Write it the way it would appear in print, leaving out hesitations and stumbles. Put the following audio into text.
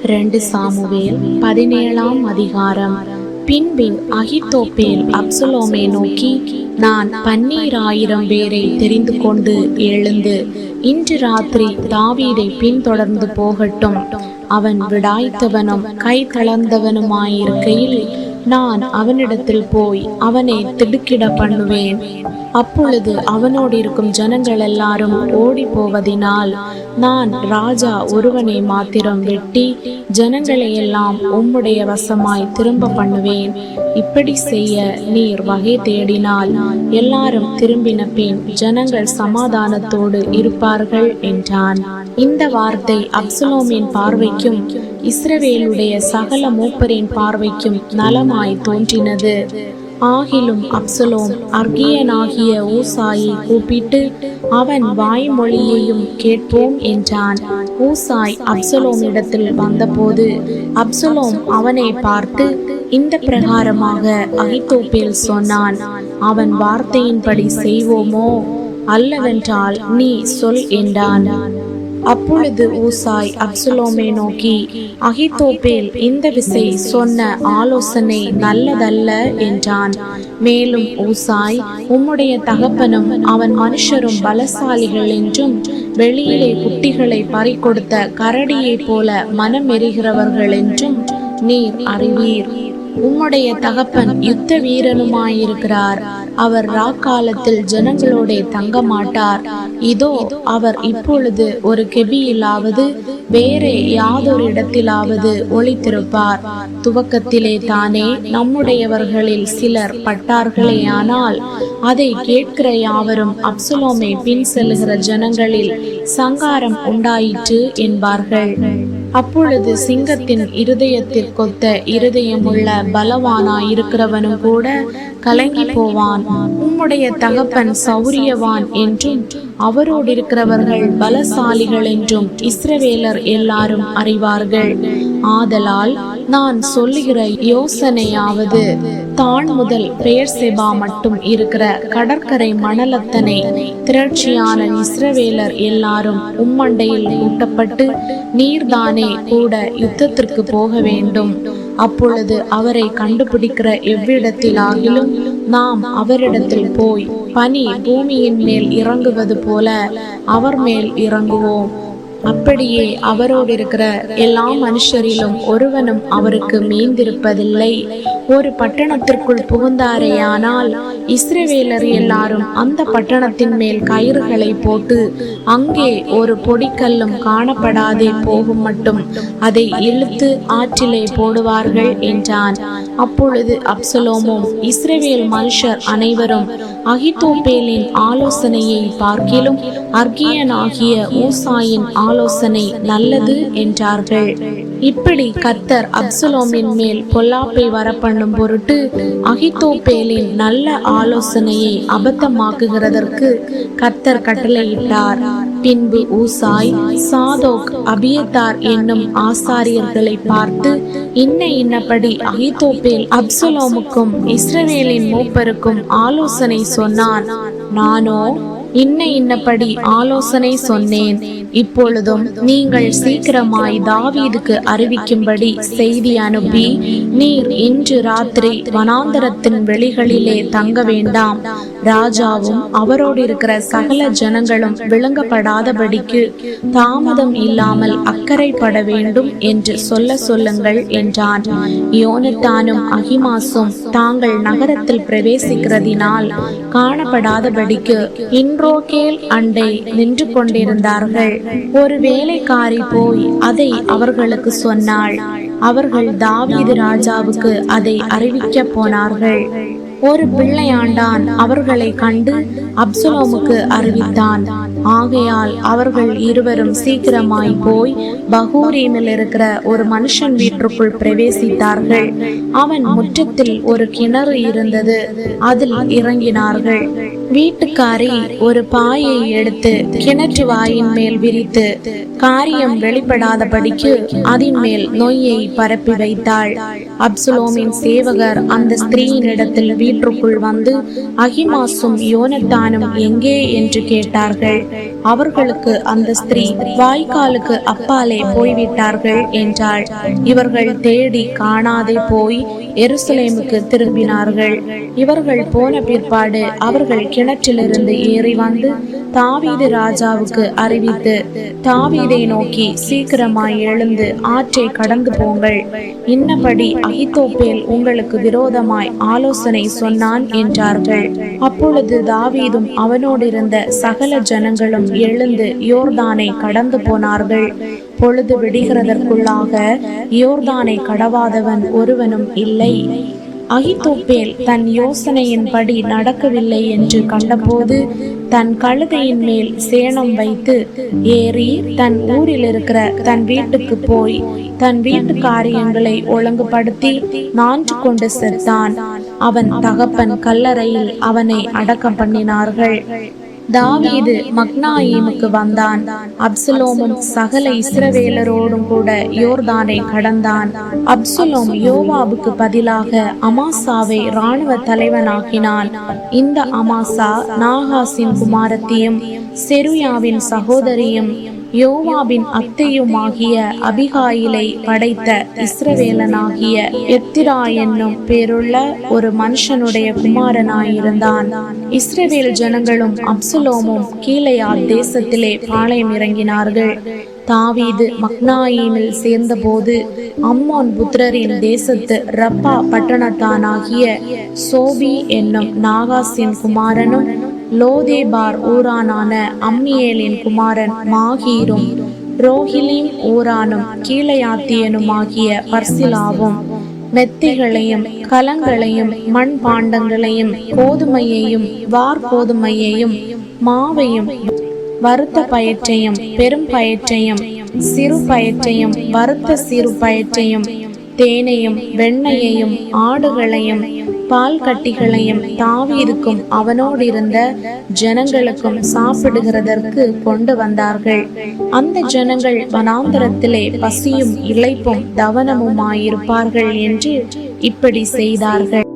2 Samuel 17ஆம் அதிகாரம். பின்பு அகித்தோப்பேல் அப்சலோமை நோக்கி, நான் 12000 பேரை தெரிந்து கொண்டு எழுந்து இன்று ராத்திரி தாவீதை பின்தொடர்ந்து போகட்டும். அவன் விடாய்த்தவனும் கை தளர்ந்தவனுமாயிருக்கையில் நான் அவனிடத்தில் போய் அவனை திடுக்கிட பண்ணுவேன். அப்பொழுது அவனோடு இருக்கும் ஜனங்கள் எல்லாரும் ஓடி போவதினால் நான் ராஜா ஒருவனை மாத்திரம் வெட்டி ஜனங்களை எல்லாம் உம்முடைய வசமாய் திரும்ப பண்ணுவேன். இப்படி செய்ய நீர் வகை தேடினால் எல்லாரும் திரும்பின பின் ஜனங்கள் சமாதானத்தோடு இருப்பார்கள் என்றான். இந்த வார்த்தை அப்சலோமின் பார்வைக்கும் இஸ்ரவேலுடைய சகல மூப்பரின் பார்வைக்கும் நலமாய் தோன்றினது. ஆகிலும் அப்சலோம் அர்கியனாகிய ஊசாயை கூப்பிட்டு அவன் வாய்மொழியையும் கேட்போம் என்றான். ஊசாய் அப்சலோமிடத்தில் வந்தபோது அப்சலோம் அவனை பார்த்து, இந்த பிரகாரமாக அகித்தோப்பேல் சொன்னான், அவன் வார்த்தையின்படி செய்வோமோ அல்லவென்றால் நீ சொல் என்றான். அப்பொழுது ஊசாய் அப்சலோமை நோக்கி, அகித்தோப்பேல் இந்த விசை சொன்ன ஆலோசனை நல்லதல்ல என்றான். மேலும் ஊசாய், உம்முடைய தகப்பனும் அவன் மனுஷரும் பலசாலிகள் என்றும் வெளியிலே குட்டிகளை பறிகொடுத்த கரடியை போல மனம் எரிகிறவர்கள் என்றும் நீர் அறிவீர். உம்முடைய தகப்பன் யுத்த வீரனுமாயிருக்கிறார். அவர் ராக்காலத்தில் ஜனங்களோட தங்க மாட்டார். இதோ அவர் இப்பொழுது ஒரு கெபியிலாவது வேறே யாதொரு இடத்திலாவது ஒளித்திருப்பார். துவக்கத்திலே தானே நம்முடையவர்களில் சிலர் பட்டார்களே, ஆனால் அதை கேட்கிற யாவரும் அப்சலோமை பின் செல்லுகிற ஜனங்களில் சங்காரம் உண்டாயிற்று என்பார்கள். அப்பொழுது சிங்கத்தின் இருதயத்திற்கொத்த இருதயமுள்ள பலவானாய் இருக்கிறவனும் கூட கலங்கி போவான். உம்முடைய தகப்பன் சௌரியவான் என்றும் அவரோடு இருக்கிறவர்கள் பலசாலிகள் என்றும் இஸ்ரவேலர் எல்லாரும் அறிவார்கள். ஆதலால் நான் சொல்லுகிற யோசனையாவது, தான் முதல் பெயர்செபா மட்டும் இருக்கிற கடற்கரை மணலத்தனை திரட்சியான இஸ்ரவேலர் எல்லாரும் உம்மண்டையில் கூட்டப்பட்டு நீர்தானே கூட யுத்தத்திற்கு போக வேண்டும். அப்பொழுது அவரை கண்டுபிடிக்கிற எவ்விடத்திலாகிலும் நாம் அவரிடத்தில் போய் பனி பூமியின் மேல் இறங்குவது போல அவர் மேல் இறங்குவோம். அப்படியே அவரோடு இருக்கிற எல்லா மனுஷரிலும் ஒருவனும் அவருக்கு மீந்திருப்பதில்லை. ஒரு பட்டணத்திற்குள் புகுந்தாரேயானால் இஸ்ரவேலர் எல்லாரும் அந்த பட்டணத்தின் மேல் கயிறுகளை போட்டு அங்கே ஒரு பொடிக்கல்லும் காணப்படாதே போகும் மட்டும் அதை இழுத்து ஆற்றிலே போடுவார்கள் என்றான். அப்பொழுது அப்சலோமும் இஸ்ரவேல் மனுஷர் அனைவரும் அகித்தோப்பேலின் ஆலோசனையை பார்க்கிலும் அர்கியனாகிய ஊசாயின் ஆலோசனை நல்லது என்றார்கள். இப்படி கர்த்தர் அப்சலோமின் மேல் பொல்லாப்பை வரப்பண்ணும் பொருட்டு அகித்தோப்பேலின் நல்ல ஆலோசனையை அபத்தமாக்குகிறதற்கு கர்த்தர் கட்டளையிட்டார். பின்பு ஊசாய் சாதோக் அபியத்தார் என்னும் ஆசாரியர்களை பார்த்து, இன்னபடி அகித்தோப்பேல் அப்சலோமுக்கும் இஸ்ரவேலின் மூப்பருக்கும் ஆலோசனை சொன்னான். நானோ இன்னபடி ஆலோசனை சொன்னேன். இப்பொழுதும் நீங்கள் சீக்கிரமாய் தாவீதுக்கு அறிவிக்கும்படி செய்தி அனுப்பி, நீர் இன்று ராத்திரி வனாந்தரத்தின் வெளிகளிலே தங்க வேண்டாம். ராஜாவும் அவரோடு இருக்கிற சகல ஜனங்களும் விளங்கப்படாதபடிக்கு தாமதம் இல்லாமல் அக்கறைப்பட வேண்டும் என்று சொல்லுங்கள் என்றான். யோனத்தானும் அகிமாசும் தாங்கள் நகரத்தில் பிரவேசிக்கிறதினால் காணப்படாதபடிக்கு இன்ரோகேல் அண்டை நின்று கொண்டிருந்தார்கள். ஒரு வேலைக்காரி போய் அதை அவர்களுக்கு சொன்னாள். அவர்கள் தாவீது ராஜாவுக்கு அதை அறிவிக்க போனார்கள். ஒரு பிள்ளையாண்டான் அவர்களை கண்டு அப்சலோமுக்கு அறிவித்தான். ஆகையால் அவர்கள் இருவரும் சீக்கிரமாய் போய் பகூரீமில் இருக்கிற ஒரு மனுஷன் வீட்டுக்குள் பிரவேசித்தார்கள். அவன் முற்றத்தில் ஒரு கிணறு இருந்தது. அதில் இறங்கினார்கள். வீட்டுக்காரி ஒரு பாயை எடுத்து கிணற்று வாயின் மேல் விரித்து காரியம் வெளிப்படாதபடிக்கு அதன் மேல் நோயை பரப்பி வைத்தாள். அப்சலோமின் சேவகர் அந்த ஸ்திரீயின் இடத்தில் வீட்டிற்குள் வந்து, அகிமாசும் யோனத்தானும் எங்கே என்று கேட்டார்கள். அவர்களுக்கு அந்த ஸ்திரீ, வாய்க்காலுக்கு அப்பாலே போய்விட்டார்கள் என்றாள். இவர்கள் தேடி காணாதே போய் எருசலேமுக்கு திரும்பினார்கள். இவர்கள் போன பிற்பாடு அவர்கள் கிணற்றிலிருந்து ஏறி வந்து தாவீது ராஜாவுக்கு அறிவித்து, தாவீதை நோக்கி, சீக்கிரமாய் எழுந்து ஆற்றை கடந்து போங்கள், இன்னபடி அகித்தோப்பேல் உங்களுக்கு விரோதமாய் ஆலோசனை சொன்னான் என்றார்கள். அப்பொழுது தாவீதும் அவனோடிருந்த சகல ஜனங்களும் எழுந்து யோர்தானை கடந்து போனார்கள். பொழுது விடுகிறதற்குள்ளாக யோர்தானை கடவாதவன் ஒருவனும் இல்லை. அகித்தோப்பேல் தன் யோசனையின்படி நடக்கவில்லை என்று கண்டபோது தன் கழுதையின் மேல் சேணம் வைத்து ஏறி தன் ஊரில் இருக்கிற தன் வீட்டுக்கு போய் தன் வீட்டு காரியங்களை ஒழுங்குபடுத்தி நான்று கொண்டு செத்தான். அவன் தகப்பன் கல்லறையில் அவனை அடக்கம் பண்ணினார்கள். தாவீது மக்னாயீமுக்கு வந்தான். அப்சலோமும் சகல இஸ்ரவேலரோடும் கூட யோர்தானை கடந்தான். அப்சலோம் யோவாபுக்கு பதிலாக அமாசாவை இராணுவ தலைவனாக்கினான். இந்த அமாசா நாகாசின் குமாரத்தியும் செருயாவின் சகோதரியும் யோவாபின் அத்தையுமாகிய அபிகாயிலை படைத்த இஸ்ரவேலனாகிய எத்திரா என்னும் பேருள்ள ஒரு மனுஷனுடைய குமாரனாயிருந்தான். இஸ்ரவேல் ஜனங்களும் அப்சலோமும் கீலேயாத் தேசத்திலே பாளையம் இறங்கினார்கள். தாவீது மக்னாயீமில் சேர்ந்தபோது அம்மோன் புத்திரரின் தேசத்து ரப்பா பட்டணத்தானாகிய சோபி என்னும் நாகாசின் குமாரனும் லோதேபார் ஊரானான அம்மியேலின் குமாரன் மாகீரும் ரோஹிலிம் ஊரானும் கீலேயாத்தியனுமாகிய பர்சிலாவும் மெத்திகளையும் கலங்களையும் மண் பாண்டங்களையும் கோதுமையையும் வார்கோதுமையையும் மாவையும் வறுத்த பயற்றையும் பெரும் பயற்றையும் சிறு பயற்றையும் வறுத்த சிறு பயற்றையும் தேனையும் வெண்ணையையும் ஆடுகளையும் பால் கட்டிகளையும் தாவீதுக்கும் அவனோடிருந்த ஜனங்களுக்கும் சாப்பிடுகிறதற்கு கொண்டு வந்தார்கள். அந்த ஜனங்கள் வனாந்தரத்திலே பசியும் இளைப்பும் தவனமுமாயிருப்பார்கள் என்று இப்படி செய்தார்கள்.